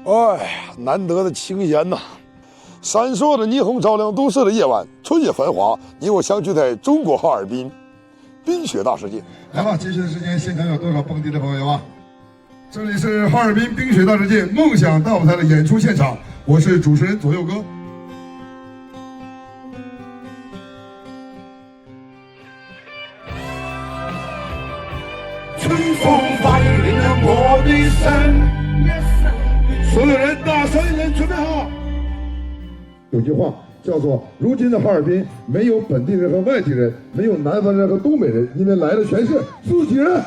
哎呀，难得的清闲呐！闪烁着霓虹照亮都市的夜晚，春夜繁华，你我相聚在中国哈尔滨冰雪大世界。来吧，接下来时间，现场有多少蹦迪的朋友啊？这里是哈尔滨冰雪大世界梦想大舞台的演出现场，我是主持人左右哥。春风翻涌了我的身，所有人大声一点，准备好。有句话叫做“如今的哈尔滨没有本地人和外地人，没有南方人和东北人，因为来的全是自己人。”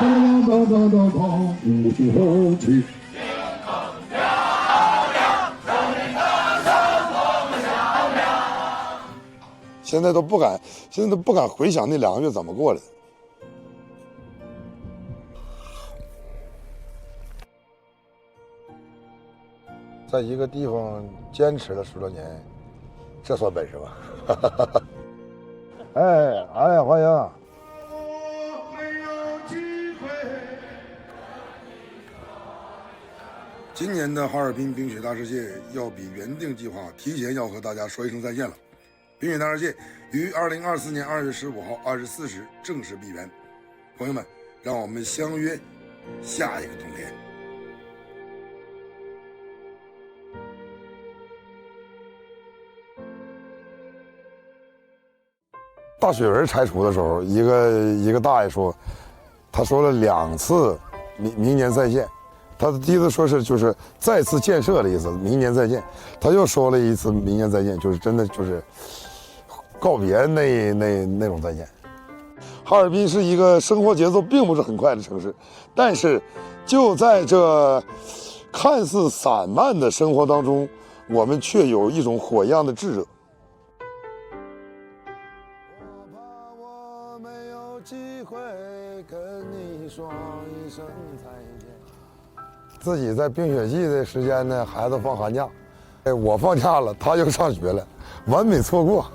当当当当当，五星红旗。现在都不敢回想那2个月怎么过来的。在一个地方坚持了10多年，这算本事吧？哎，欢迎！今年的哈尔滨冰雪大世界要比原定计划提前要和大家说一声再见了。冰雪大世界于2024年2月15号24时正式闭园，朋友们，让我们相约下一个冬天。大雪人拆除的时候，一个大爷说，他说了2次明年再见。他的第一次说是就是再次建设的意思，明年再见。他又说了1次明年再见，就是真的就是告别那种再见。哈尔滨是一个生活节奏并不是很快的城市，但是就在这看似散漫的生活当中，我们却有一种火一样的炙热。我怕我没有机会跟你说一声再见。自己在冰雪季的时间呢，孩子放寒假，我放假了，他就上学了，完美错过。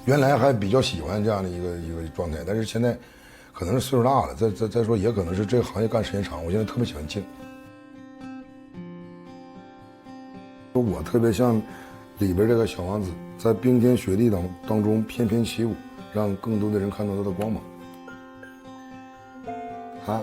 原来还比较喜欢这样的一个状态，但是现在可能是岁数大了，再说也可能是这个行业干时间长，我现在特别喜欢静。我特别像里边这个小王子，在冰天雪地当中翩翩起舞，让更多的人看到他的光芒。啊！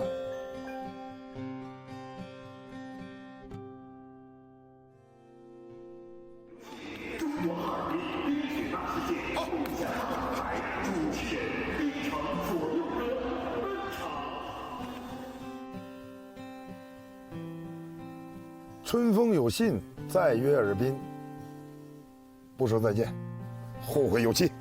春风有信，再约尔滨。不说再见，后会有期。